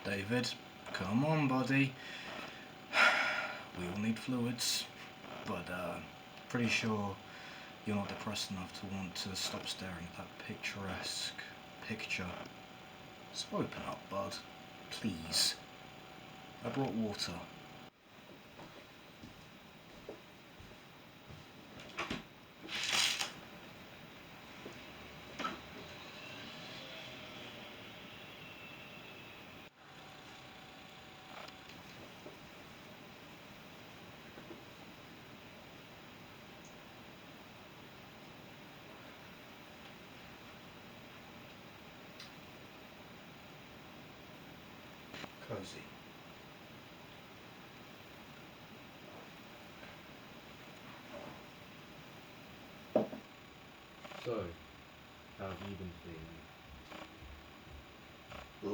David, come on, buddy. We all need fluids, but pretty sure you're not depressed enough to want to stop staring at that picturesque picture. So open up, bud. Please. I brought water. Cozy. So, how have you been feeling?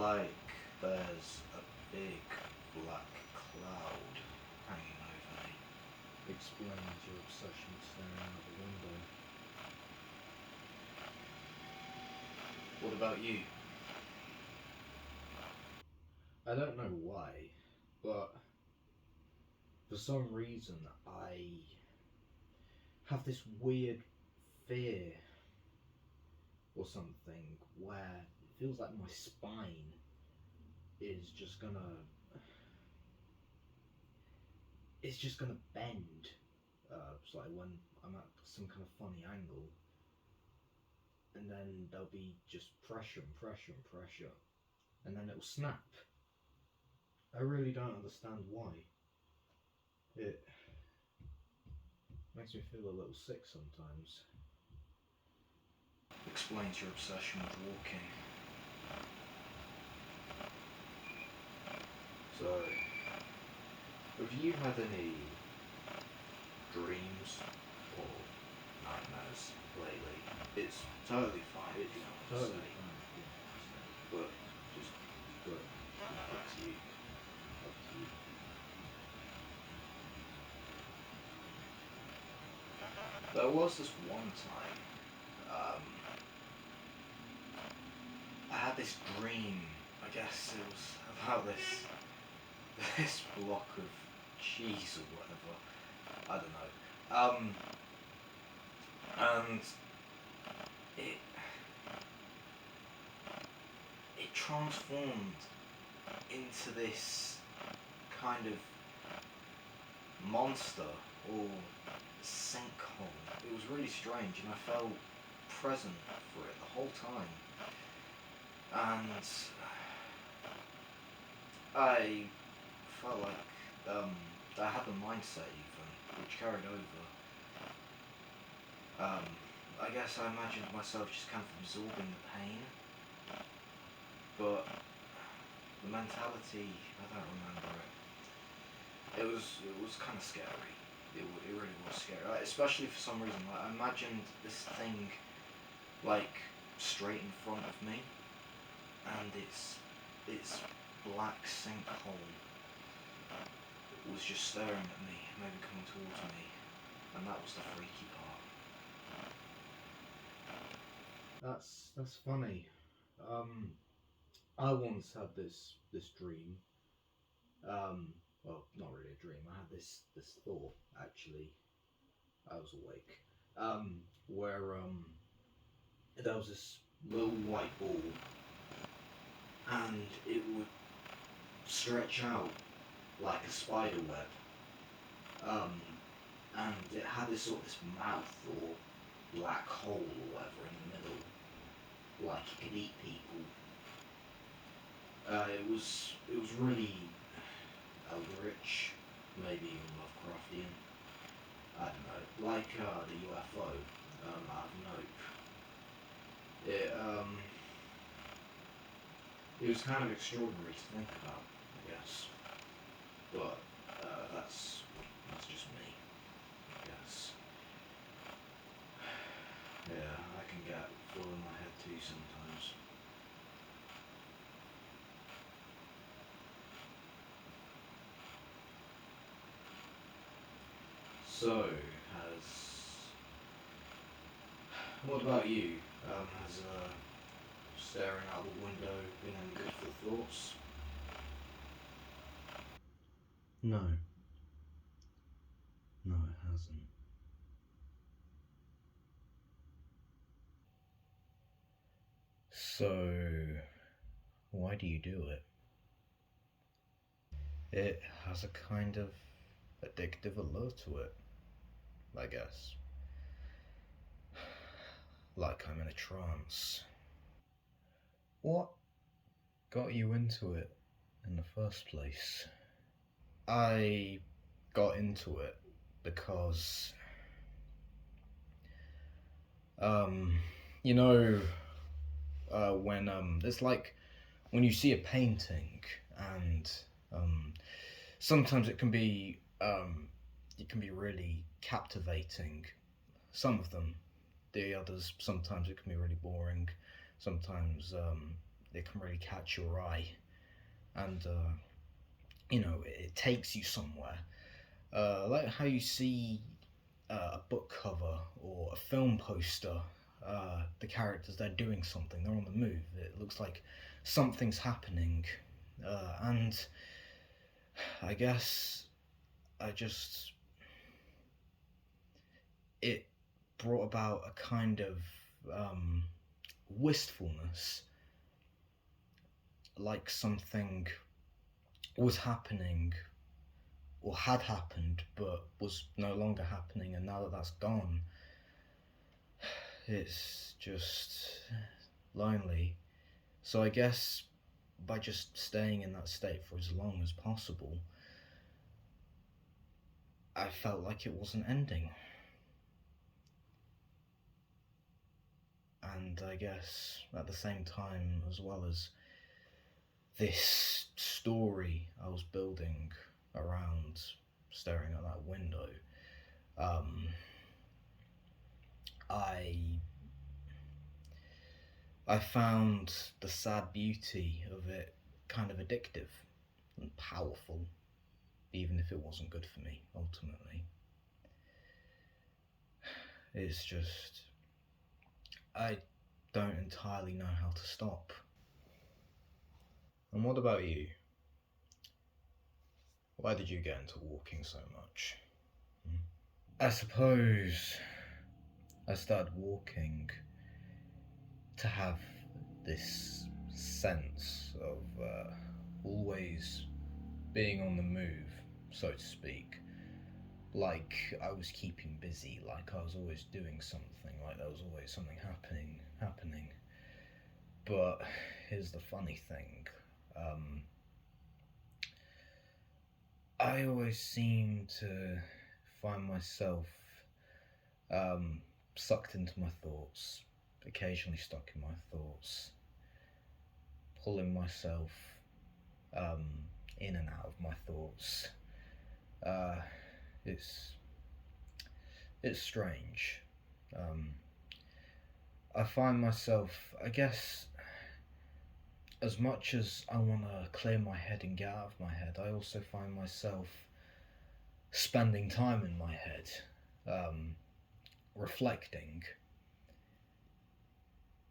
Like there's a big black cloud hanging over me. Explains your obsession with staring out the window. What about you? I don't know why, but for some reason I have this weird fear or something where it feels like my spine is just gonna bend. It's like when I'm at some kind of funny angle, and then there'll be just pressure and pressure and pressure, and then it'll snap. I really don't understand why. It makes me feel a little sick sometimes. Explains your obsession with walking. So, have you had any dreams or nightmares lately? It's totally fine if you don't want to Totally say, fine. but just But up to you. up to you. There was this one time, I had this dream. I guess it was about this block of cheese or whatever. I don't know. And it it transformed into this kind of monster or sinkhole. It was really strange, and I felt present for it the whole time. And I felt like I had the mindset even, which carried over. I guess I imagined myself just kind of absorbing the pain, but the mentality, I don't remember it. It was kind of scary. It really was scary, like, especially for some reason. Like, I imagined this thing like straight in front of me, and its black sinkhole was just staring at me, maybe coming towards me, and that was the freaky part. That's funny. I once had this dream. Well, not really a dream. I had this thought actually. I was awake. Where there was this Little white ball, and it would stretch out like a spider web. Um, and it had this sort of this mouth or black hole or whatever in the middle, like it could eat people. It was really eldritch, maybe even Lovecraftian. I don't know, like the UFO out of Nope. It was kind of extraordinary to think about, I guess. But that's just me, I guess. Yeah, I can get full in my head too sometimes. So, what about you? Has staring out the window been any good for the thoughts? No. No, it hasn't. So, why do you do it? It has a kind of addictive allure to it, I guess. Like I'm in a trance. What got you into it in the first place? I got into it because, um, you know, when it's like when you see a painting and um, sometimes it can be really captivating. Some of them, the others sometimes it can be really boring. Sometimes it can really catch your eye, and it takes you somewhere. Like how you see a book cover or a film poster. The characters, they're doing something. They're on the move. It looks like something's happening, and I guess I just it brought about a kind of um, wistfulness, like something was happening or had happened but was no longer happening, and now that that's gone, it's just lonely. So I guess by just staying in that state for as long as possible, I felt like it wasn't ending. And I guess at the same time, as well as this story I was building around staring at that window, um, I I found the sad beauty of it kind of addictive and powerful, even if it wasn't good for me ultimately. It's just I don't entirely know how to stop. And what about you? Why did you get into walking so much? Hmm? I suppose I started walking to have this sense of always being on the move, so to speak. Like I was keeping busy, like I was always doing something, like there was always something happening. But here's the funny thing. Um, I always seem to find myself sucked into my thoughts, occasionally stuck in my thoughts, pulling myself um, in and out of my thoughts. Uh, it's it's strange. Um, I find myself, I guess, as much as I want to clear my head and get out of my head, I also find myself spending time in my head, um, reflecting.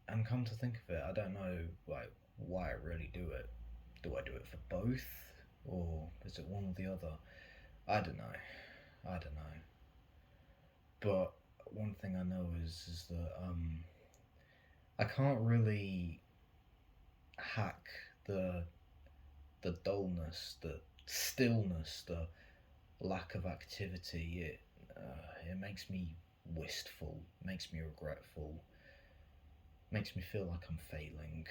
And come to think of it, I don't know like why I really do it. Do I do it for both, or is it one or the other? I don't know. I don't know. But one thing I know is that I can't really hack the the dullness, the stillness, the lack of activity. It makes me wistful, makes me regretful, makes me feel like I'm failing,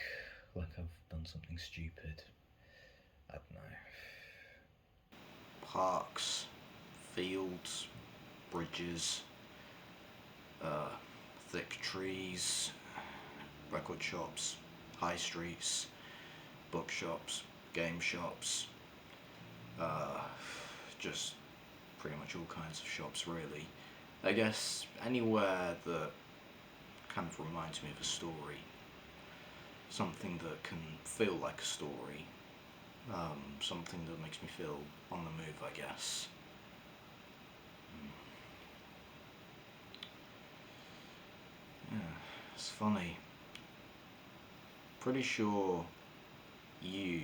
like I've done something stupid. I don't know. Parks, fields, bridges, uh, thick trees, record shops, high streets, bookshops, game shops, uh, just pretty much all kinds of shops, really. I guess anywhere that kind of reminds me of a story, something that can feel like a story, something that makes me feel on the move, I guess. Yeah, it's funny. Pretty sure you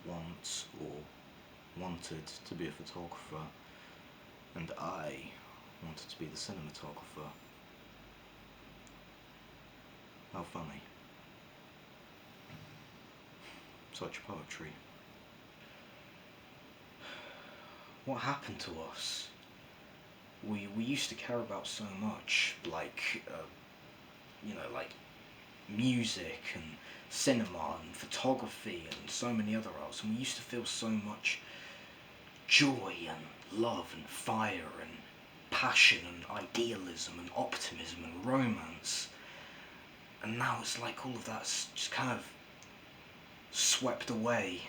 once, or wanted to be a photographer, and I wanted to be the cinematographer. How funny. Such poetry. What happened to us? We used to care about so much, like, like music and cinema and photography and so many other arts, and we used to feel so much joy and love and fire and passion and idealism and optimism and romance. And now it's like all of that's just kind of swept away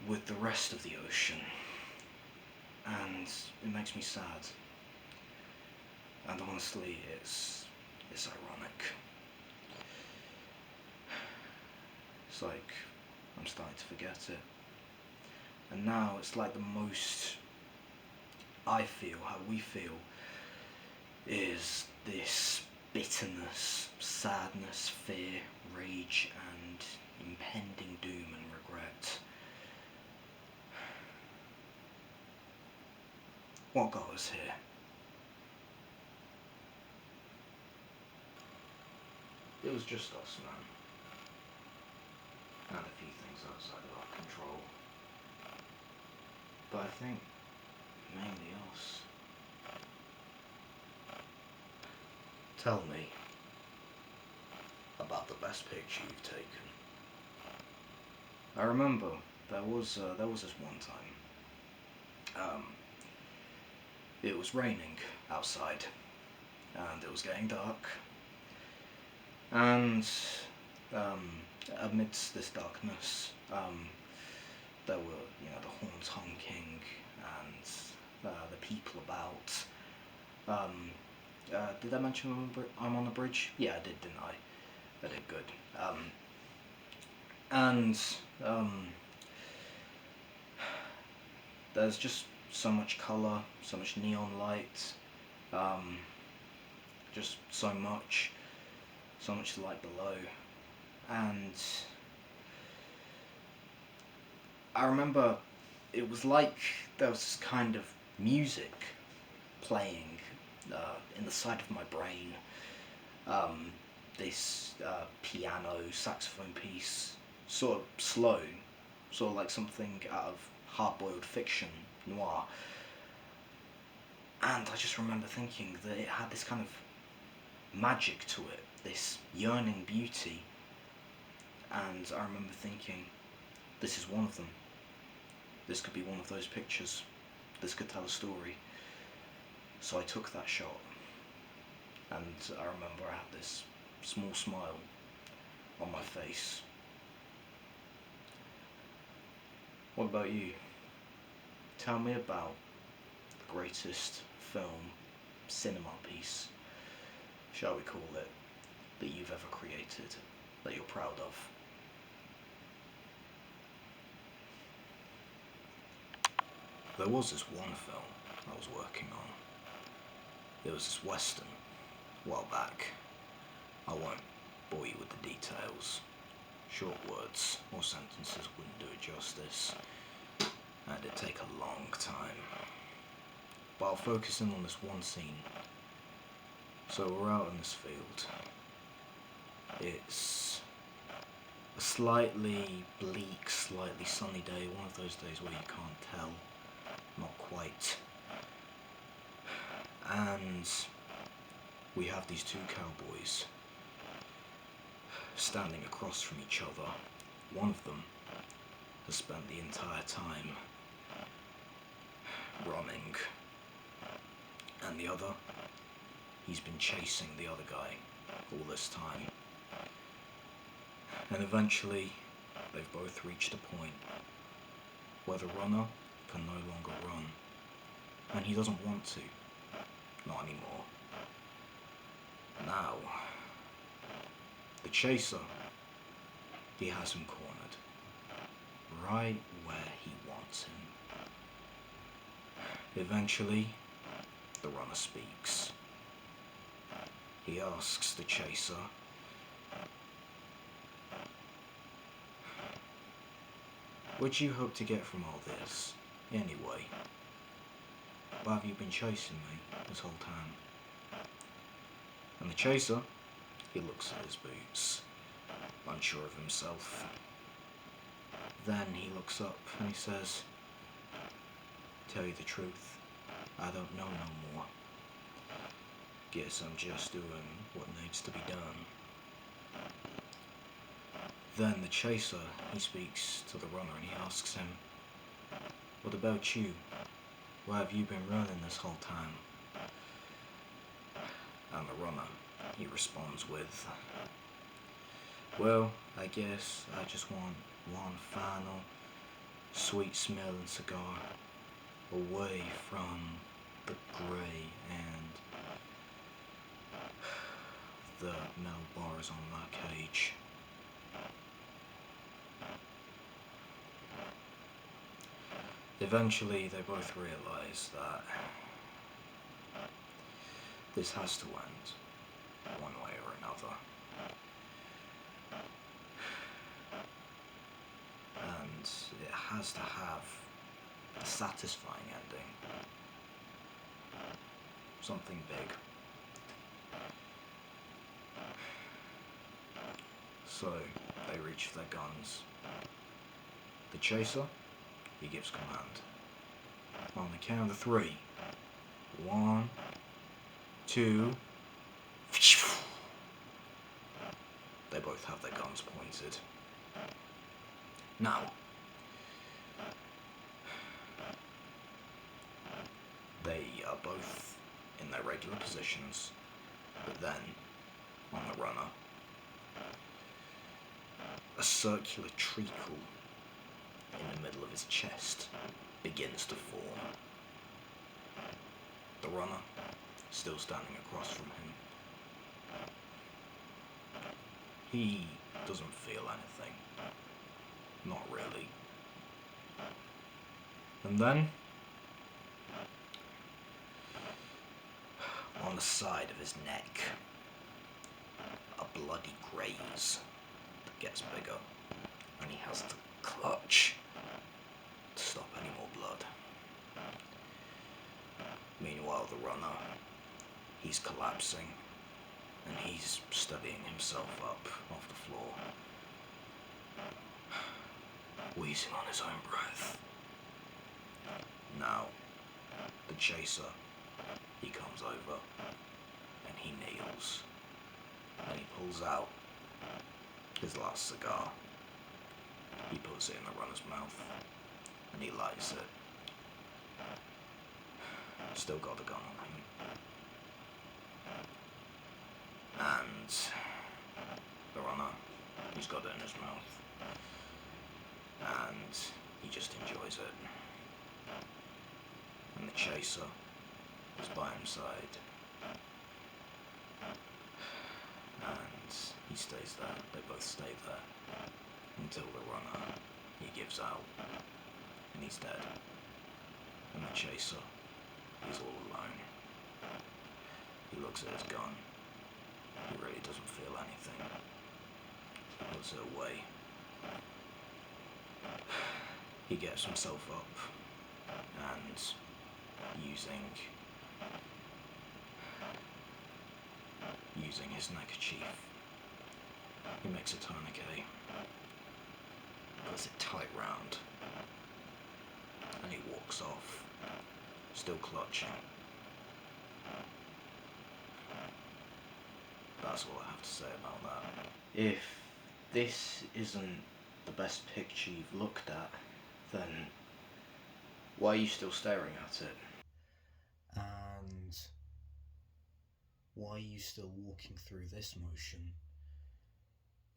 with the rest of the ocean. And it makes me sad. And honestly, it's ironic. It's like I'm starting to forget it. And now it's like the most I feel, how we feel, is this bitterness, sadness, fear, rage, and impending doom and regret. What got us here? It was just us, man. And a few things outside of our control. But I think mainly us. Tell me about the best picture you've taken. I remember there was this one time. It was raining outside, and it was getting dark, and amidst this darkness, there were the horns honking and the people about. Did I mention I'm on the bridge? Yeah, I did, didn't I? I did good. And there's just so much colour, so much neon light, just so much light below. And I remember it was like there was this kind of music playing in the side of my brain. This piano, saxophone piece, sort of slow, sort of like something out of hard-boiled fiction noir. And I just remember thinking that it had this kind of magic to it, this yearning beauty. And I remember thinking, this is one of them. This could be one of those pictures. This could tell a story. So I took that shot. And I remember I had this small smile on my face. What about you? Tell me about the greatest film, cinema piece, shall we call it, that you've ever created, that you're proud of. There was this one film I was working on. It was this western, a while back. I won't bore you with the details. Short words or sentences wouldn't do it justice, and it'd take a long time. But I'll focus in on this one scene. So we're out in this field. It's a slightly bleak, slightly sunny day, one of those days where you can't tell, not quite. And we have these two cowboys standing across from each other. One of them has spent the entire time running, and the other, he's been chasing the other guy all this time. And eventually, they've both reached a point where the runner can no longer run, and he doesn't want to, not anymore. Now, the chaser, he has him cornered, right where he wants him. Eventually, the runner speaks. He asks the chaser, What do you hope to get from all this, anyway? Why have you been chasing me this whole time? And the chaser, he looks at his boots, unsure of himself. Then he looks up and he says, "Tell you the truth, I don't know no more. Guess I'm just doing what needs to be done." Then the chaser, he speaks to the runner and he asks him, "What about you? Why have you been running this whole time?" And the runner, he responds with, "Well, I guess I just want one final sweet smelling cigar away from the grey and the metal bars on my cage." Eventually, they both realize that this has to end one way or another. And it has to have a satisfying ending. Something big. So, they reach for their guns. The chaser, he gives command. On the count of 3. 1, 2. They both have their guns pointed. Now, they are both in their regular positions, but then, on the runner, a circular treacle in the middle of his chest begins to form. The runner, still standing across from him, he doesn't feel anything. Not really. And then, on the side of his neck, a bloody graze that gets bigger, and he has to clutch to stop any more blood. Meanwhile, the runner, he's collapsing, and he's steadying himself up off the floor, wheezing on his own breath. Now, the chaser, he comes over, and he kneels, and he pulls out his last cigar. He puts it in the runner's mouth, and he lights it. Still got the gun on him. And the runner, he's got it in his mouth. And he just enjoys it. And the chaser is by his side. And he stays there. They both stay there. Until the runner, he gives out. And he's dead. And the chaser, he's all alone. He looks at his gun. He really doesn't feel anything. He puts it away. He gets himself up and using his neckerchief, he makes a tourniquet, puts it tight round, and he walks off, still clutching. That's all I have to say about that. If this isn't the best picture you've looked at, then why are you still staring at it? And why are you still walking through this motion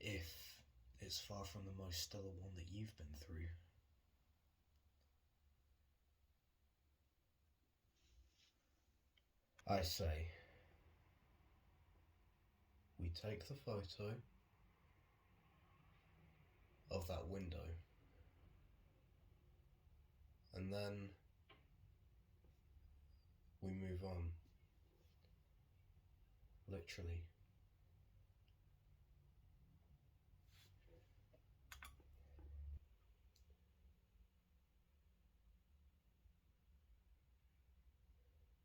if it's far from the most stellar one that you've been through? I say, we take the photo of that window, and then we move on. Literally.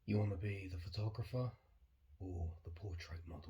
You want to be the photographer or the portrait model?